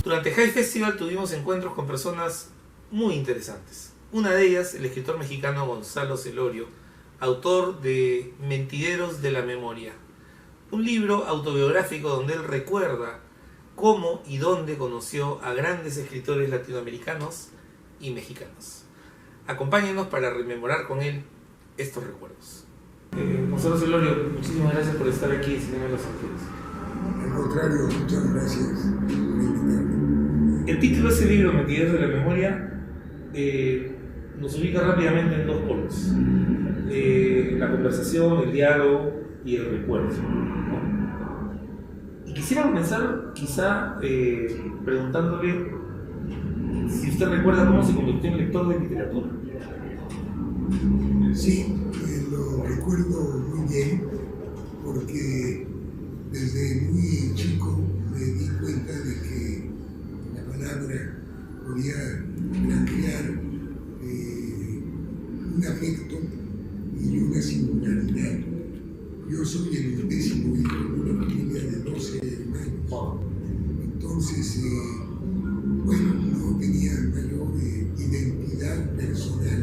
Durante High Festival tuvimos encuentros con personas muy interesantes. Una de ellas, el escritor mexicano Gonzalo Celorio, autor de Mentideros de la Memoria, un libro autobiográfico donde él recuerda cómo y dónde conoció a grandes escritores latinoamericanos y mexicanos. Acompáñenos para rememorar con él estos recuerdos. Gonzalo Celorio, muchísimas gracias por estar aquí en Cinema de los Ángeles. Al contrario, muchas gracias por invitarme. El título de ese libro, Mentideros de la Memoria, nos ubica rápidamente en dos polos: la conversación, el diálogo y el recuerdo, ¿no? Y quisiera comenzar quizá preguntándole si usted recuerda cómo se convirtió en lector de literatura. Sí, lo recuerdo muy bien porque desde muy chico me di cuenta de que la palabra podía plantear un afecto y una singularidad. Yo soy el 10º hijo de una familia de 12 hermanos. Entonces, bueno, no tenía mayor identidad personal.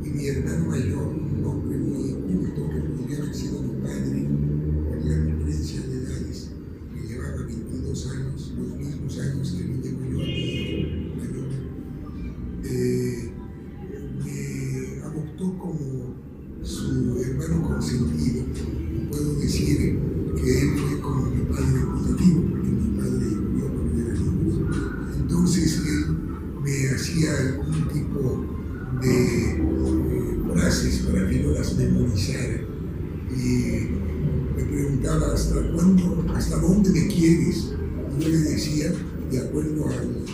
Y mi hermano mayor, un hombre muy culto, que podría haber sido mi padre, por la diferencia de edades, me llevaba 22 años, los mismos años que me llevo yo a mi mayor. Me adoptó como su hermano consentido. Puedo decir que él fue como mi padre putativo, porque mi padre murió cuando era niño. Entonces él me hacía algún tipo de frases para que no las memorizara. Y me preguntaba hasta dónde me quieres. Y yo le decía, de acuerdo al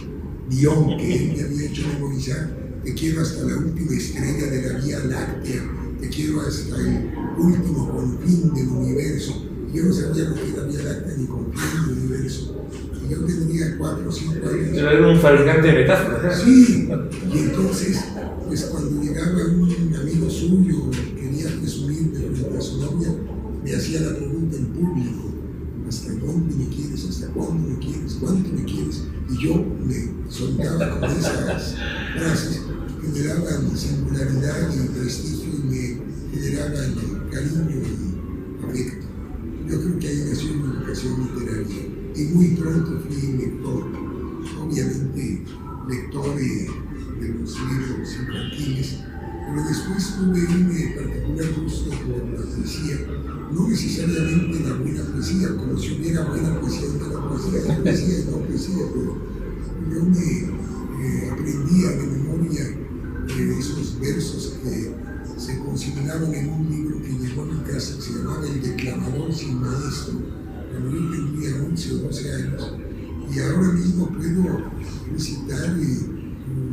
guión que él me había hecho memorizar, te quiero hasta la última estrella de la Vía Láctea, te quiero hasta el último confín del universo. Yo no sabía lo que era Vía Láctea ni confín del universo. Y yo tendría 4 o 5 años. Pero era un fabricante de metáforas. Sí, y entonces, pues cuando llegaba un amigo suyo, quería presumirme frente a su novia, me hacía la pregunta en público: ¿hasta dónde me quieres? ¿Hasta cuándo me quieres? ¿Cuánto me quieres? Y yo me soltaba con esas frases que me daban singularidad y prestigio y me generaban cariño y afecto. Yo creo que ahí nació mi vocación literaria y muy pronto fui lector, obviamente lector de los libros infantiles, pero después tuve un particular gusto por la poesía, no necesariamente la buena poesía, como si hubiera buena poesía y mala poesía, poesía y no poesía, pero yo me aprendía de memoria esos versos que se consignaban en un libro que llegó a mi casa, que se llamaba El Declamador sin Maestro, cuando yo tendría 11 o 12 años, y ahora mismo puedo recitar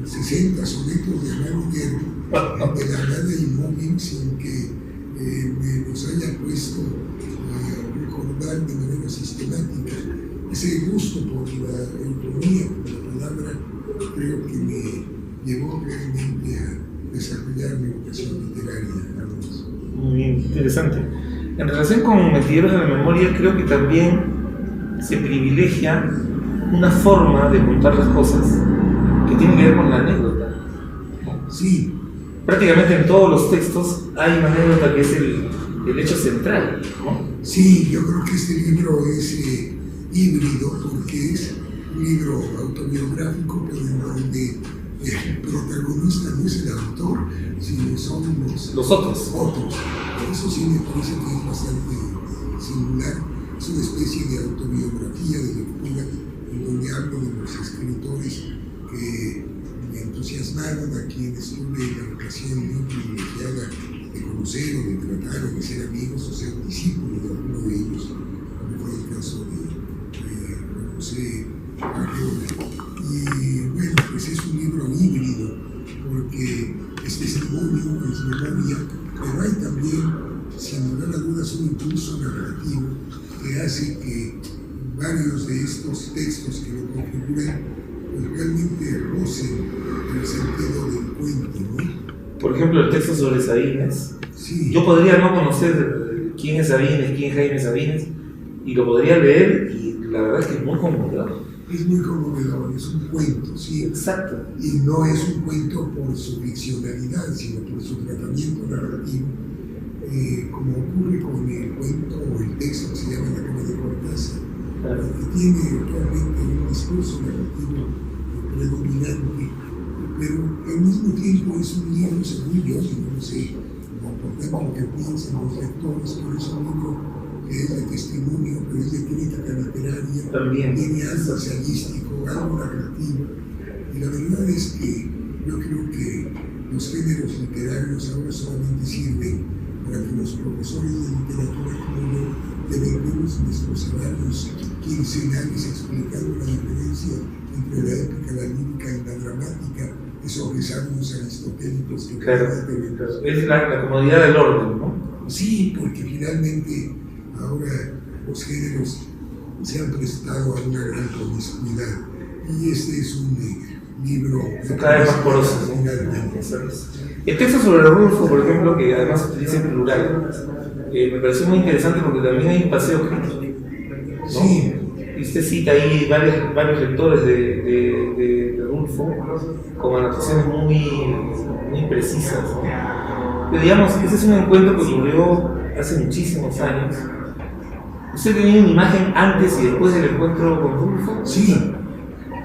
60 sonetos de Amaro Guerra, de la nada inmóvil, sin que me los haya puesto a recordar de manera sistemática. Ese gusto por la economía, por la palabra, creo que me llevó realmente a desarrollar mi vocación literaria. Muy bien, interesante. En relación con Mentideros de la Memoria, creo que también se privilegia una forma de contar las cosas que tiene que ver con la anécdota. Sí. Prácticamente en todos los textos hay una anécdota que es el hecho central, ¿no? Sí, yo creo que este libro es híbrido porque es un libro autobiográfico, pero en donde el protagonista no es el autor, sino son los otros. Eso sí me parece que es bastante singular. Es una especie de autobiografía de lectura en donde hablo de los escritores que me entusiasmaron, a quienes tuve la ocasión muy privilegiada de conocer o de tratar o de ser amigos o ser discípulos de alguno de ellos, como fue el caso de José Arreola. Y bueno, pues es un libro híbrido, porque es testimonio, es memoria, pero hay también, sin lugar a dudas, un impulso narrativo que hace que varios de estos textos que lo configuran pues realmente rocen el sentido del cuento, ¿no? Por ejemplo, el texto sobre Sabines. Sí. Yo podría no conocer quién es Sabines, quién es Jaime Sabines, y lo podría leer y la verdad es que es muy conmovedor. Es muy conmovedor, es un cuento, sí. Exacto. Y no es un cuento por su ficcionalidad, sino por su tratamiento narrativo, como ocurre con el cuento o el texto que se llama La cama de Cortázar, que tiene actualmente un discurso narrativo predominante, pero al mismo tiempo es un libro, según yo, y no lo sé, por lo que piensan los lectores, pero es un libro que es de testimonio, pero es de crítica literaria, también tiene algo ensayístico, algo narrativo, y la verdad es que yo creo que los géneros literarios ahora solamente sirven para que los profesores de literatura como yo devengamos nuestros salarios quincenales explicando la diferencia entre la épica, la lírica y la dramática, esos resabos aristotélicos que claro. Es la comodidad del orden, ¿no? Sí, porque finalmente ahora los géneros se han prestado a una gran promiscuidad y este es un libro cada vez más poroso, ¿no? El texto sobre Rulfo, por ejemplo, que además utiliza el plural, me pareció muy interesante porque también hay un paseo crítico, ¿no? Sí. Y usted cita ahí varios lectores de Rulfo con anotaciones muy precisas, ¿no? Pero digamos, ese es un encuentro que ocurrió hace muchísimos años. ¿Usted tenía una imagen antes y después del encuentro con Rulfo? Sí,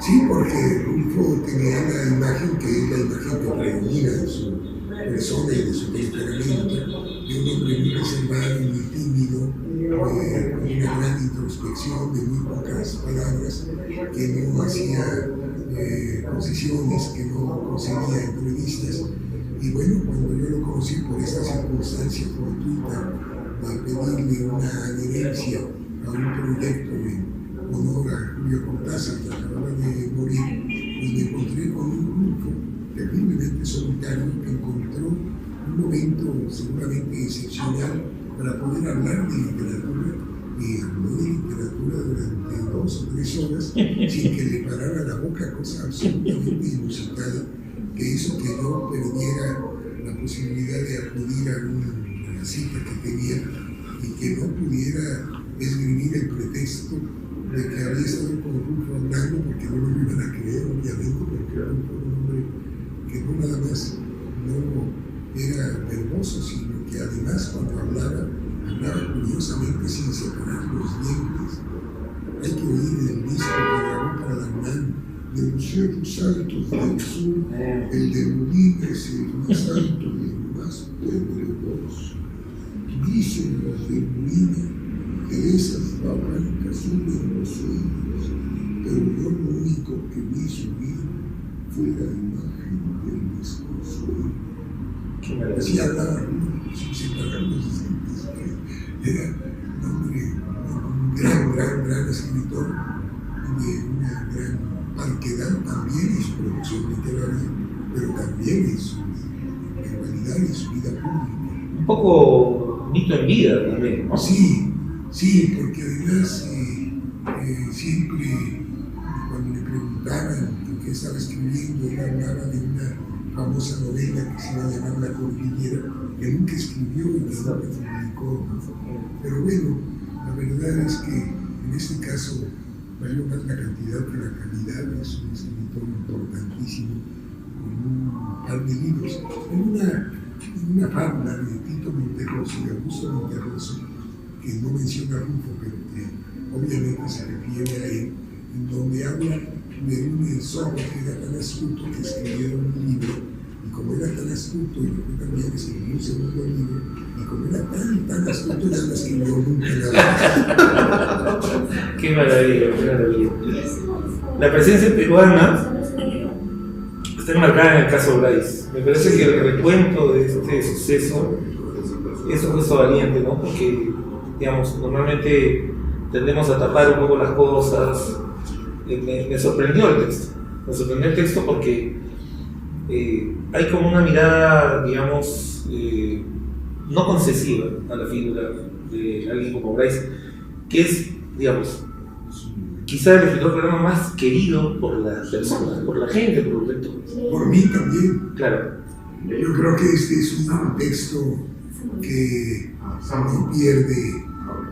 sí, porque Rulfo tenía la imagen que es la imagen que predomina de su persona y de su temperamento, de un hombre muy reservado, muy tímido, con una gran introspección, de muy pocas palabras, que no hacía concesiones, que no concedía entrevistas. Y bueno, cuando yo lo conocí por esta circunstancia fortuita de pedirle una adherencia a un proyecto en honor a Julio Cortázar, que acababa de morir, pues me encontré con un grupo terriblemente solitario que encontró un momento seguramente excepcional para poder hablar de literatura, y habló de literatura durante 2 o 3 horas sin que le parara la boca, cosa absolutamente inusitada, que hizo que yo perdiera la posibilidad de acudir a una cita que tenía y que no pudiera esgrimir el pretexto de que había estado con Rulfo hablando, porque no lo iban a creer, obviamente, porque era un hombre que no nada más no era verboso, sino que además cuando hablaba curiosamente sin separar los dientes. Hay que oír el disco que grabó para la UNAM de los cerros altos del sur, el de Molina es el más alto y el más tenebroso. Dicen los de Molina que de esas barrancas suben los sueños, pero yo lo único que vi subir fue la imagen del desconsuelo. Así hablaba sin separar los dientes. Era un hombre, un gran escritor de una gran parquedad también en su producción literaria, pero también en su verbalidad y su vida pública. Un poco mito en vida también, ¿no? Sí, porque además siempre cuando le preguntaban qué estaba escribiendo, él hablaba de una famosa novela que se iba a llamar La Cordillera, que nunca escribió y que nunca publicó. Pero bueno, la verdad es que en este caso valió más la cantidad que la calidad. Es un escritor importantísimo, con un par de libros. En una fábula de Tito Monterroso, de Augusto Monterroso, que no menciona a Rulfo, pero que obviamente se refiere a él, en donde habla de un zorro que era tan astuto que escribiera un libro, y como era tan astuto, y después también escribió un segundo libro, y como era tan astuto, ya no escribió nunca nada. Qué maravilla, qué maravilla. La presencia peruana está enmarcada en el caso Bryce. Me parece que el recuento de este suceso es un gesto valiente, ¿no? Porque, digamos, normalmente tendemos a tapar un poco las cosas. Me sorprendió el texto. Me sorprendió el texto porque hay como una mirada, digamos, no concesiva a la figura de alguien como Bryce, que es, digamos, quizá el escritor peruano más querido por las personas, por la gente, por los lectores. Por mí también. Claro. Yo creo que este es un texto que no pierde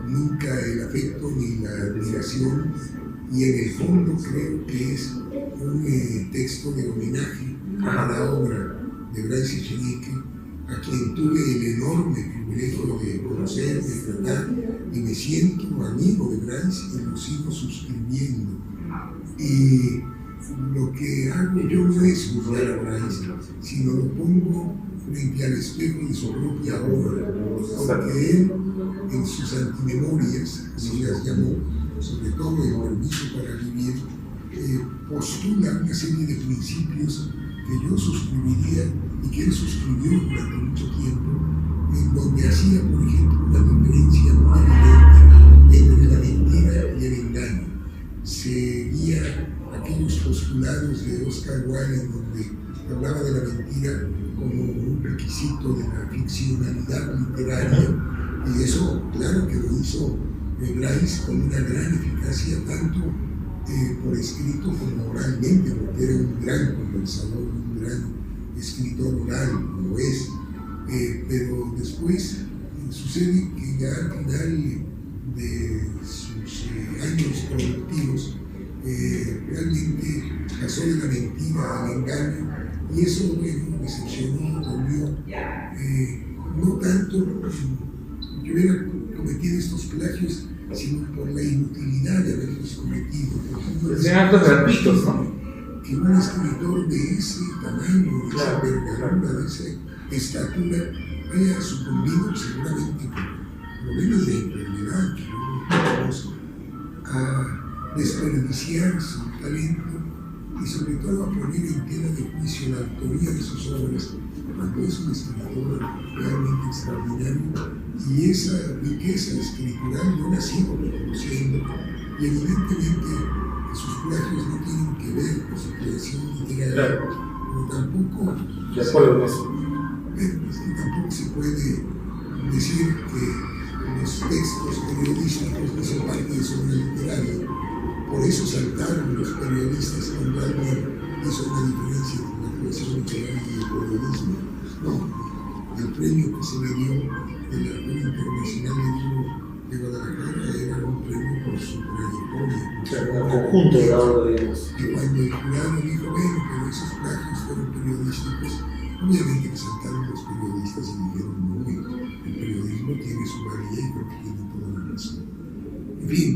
nunca el afecto ni la admiración, y en el fondo creo que es un texto de homenaje a la obra de Bryce Echenique, a quien tuve el enorme privilegio de conocer, de tratar, y me siento amigo de Bryce y lo sigo suscribiendo. Y lo que hago yo no es juzgar a Bryce, sino lo pongo frente al espejo de su propia obra, porque él, en sus antimemorias, así las llamó, sobre todo el permiso para vivir, postula una serie de principios que yo suscribiría y que él suscribió durante mucho tiempo, en donde hacía, por ejemplo, una diferencia muy evidente entre la mentira y el engaño. Seguía aquellos postulados de Oscar Wilde, en donde hablaba de la mentira como un requisito de la ficcionalidad literaria, y eso, claro que lo hizo Bryce con una gran eficacia, tanto por escrito como oralmente, porque era un gran conversador, un gran escritor oral, como es, pero después sucede que ya al final de sus años productivos, realmente pasó de la mentira al engaño, y eso, bueno, decepcionó, dolió, no tanto que hubiera cometido estos plagios, sino por la inutilidad de haberlos cometido. Sean actos gratuitos, ¿no? Que un escritor de ese tamaño, de esa envergadura, de esa estatura, haya sucumbido seguramente por problemas de enfermedad que no conozco, a desperdiciar su talento y sobre todo a poner en tela de juicio la autoría de sus obras, cuando es un escritor realmente extraordinario, y esa riqueza escritural yo la sigo reconociendo, y evidentemente que sus plagios no tienen que ver con su creación literaria, pero tampoco, de acuerdo con eso. Tampoco se puede decir que los textos periodísticos no son parte de su obra literaria. Por eso saltaron los periodistas cuando alguien hizo una diferencia entre la creación literaria y el periodismo. No, el premio que se le dio de la Feria Internacional del Libro de Guadalajara era un premio por su trayectoria. O sea, el conjunto de la obra, digamos. Y cuando el jurado dijo, bueno, pero esos plagios fueron periodísticos, obviamente que saltaron los periodistas y dijeron, no, el periodismo tiene su valía y creo que tiene toda la razón. En fin,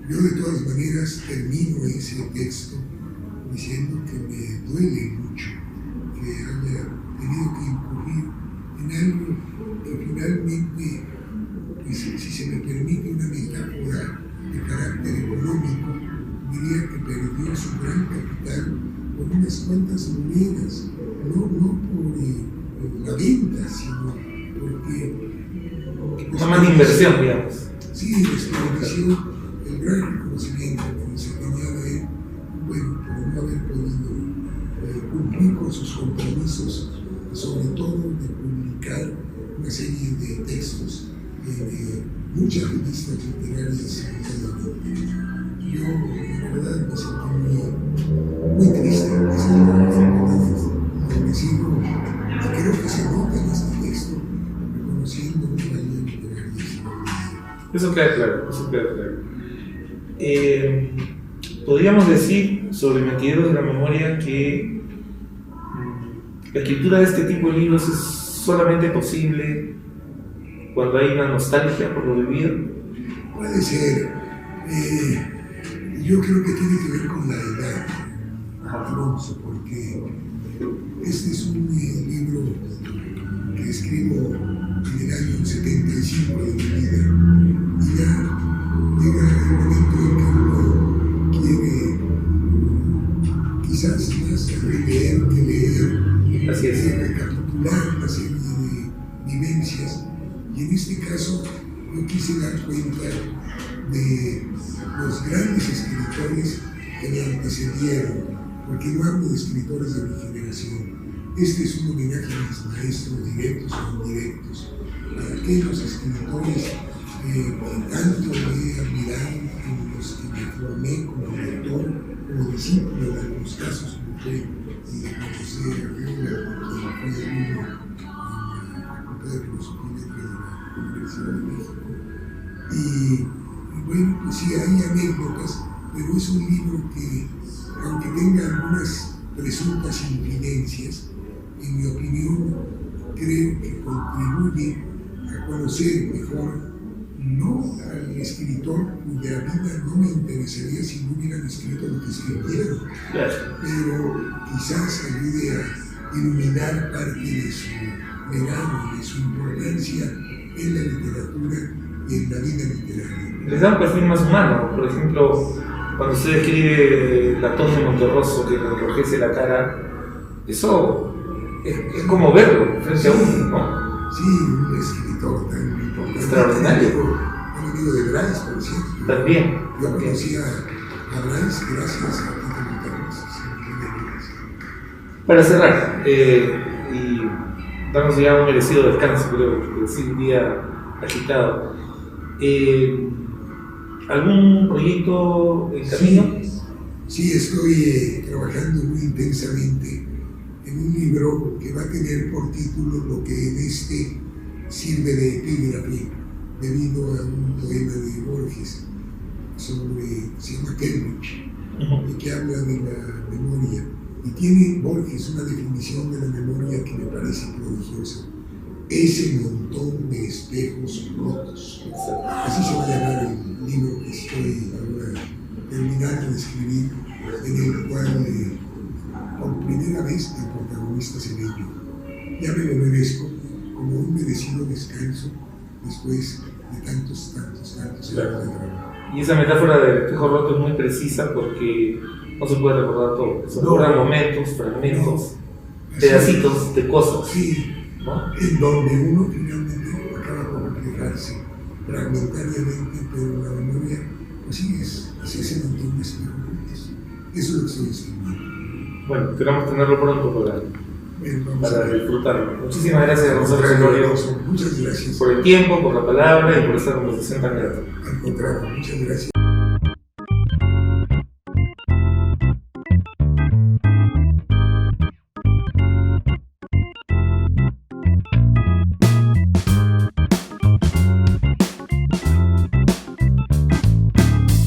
yo de todas maneras termino ese texto diciendo que me duele mucho que haya tenido que incurrir en algo que finalmente, pues, si se me permite una metáfora de carácter económico, diría que perdió su gran capital por unas cuantas monedas, no por la venta, sino porque... Una más de inversión, digamos. Sí, desperdició el gran reconocimiento que se tenía de él, bueno, por no haber podido cumplir con sus compromisos, sobre todo de publicar una serie de textos en muchas revistas literarias simultáneamente. Yo, la verdad, me sentí muy triste en ese momento, agradecido, y creo que se nota en este texto, reconociendo una valía literaria extraordinaria. Eso queda claro, eso queda claro. Podríamos decir sobre Mentideros de la Memoria que la escritura de este tipo de libros es solamente posible cuando hay una nostalgia por lo vivido. Puede ser. Yo creo que tiene que ver con la edad, Alonso, porque este es un libro que escribo en el año 75 de mi vida, y ya llega el momento en que uno quiere quizás más releer que leer, Así es. Recapitular una serie de vivencias, y en este caso yo quise dar cuenta de los grandes escritores que me antecedieron, porque no hablo de escritores de mi generación. Este es un homenaje a mis maestros directos o indirectos, a aquellos escritores que tanto he admirado, en los que me formé como lector, como discípulo en algunos casos, como fue José Arreola, quien fue alumno en la Facultad de Filosofía y Letras de la Universidad de México, Y bueno, pues sí, hay anécdotas, pero es un libro que, aunque tenga algunas presuntas infidencias, en mi opinión, creo que contribuye a conocer mejor, no al escritor cuya vida no me interesaría si no hubieran escrito lo que escribieron, pero quizás ayude a iluminar parte de su legado, de su importancia en la literatura y en la vida literaria. Les da un perfil más humano. Por ejemplo, cuando usted escribe La tos de Monterroso, que le enrojece la cara, eso es como verlo frente a uno, ¿no? Sí, un escritor tan importante. Extraordinario. Un amigo de Bryce, por cierto. También. Yo conocí a Bryce gracias a Tito Monterroso. Para cerrar, y darnos ya un merecido descanso, creo, porque sí, un día agitado. ¿Algún proyecto en camino? Sí, estoy trabajando muy intensamente en un libro que va a tener por título lo que en este sirve de epígrafe, debido a un poema de Borges se llama Cambridge, y que habla de la memoria. Y tiene Borges una definición de la memoria que me parece prodigiosa: ese montón de espejos rotos. Así se va a llamar el libro que estoy ahora terminando de escribir, en el cual por primera vez el protagonista seré yo. Ya me lo merezco, como un merecido descanso después de tantos años de trabajo. Y esa metáfora del espejo roto es muy precisa porque no se puede recordar todo. Se recuerdan momentos, fragmentos, pedacitos de cosas. Sí, ¿no? En donde uno finalmente acaba por reflejarse fragmentariamente, pero la memoria, así es ese montón de espejos rotos. Eso es lo que estoy escribiendo. Bueno, esperamos tenerlo pronto para disfrutarlo. Muchísimas gracias, Gonzalo Celorio. Muchas gracias. Por el tiempo, por la palabra y por esta conversación tan grata. Al contrario, muchas gracias.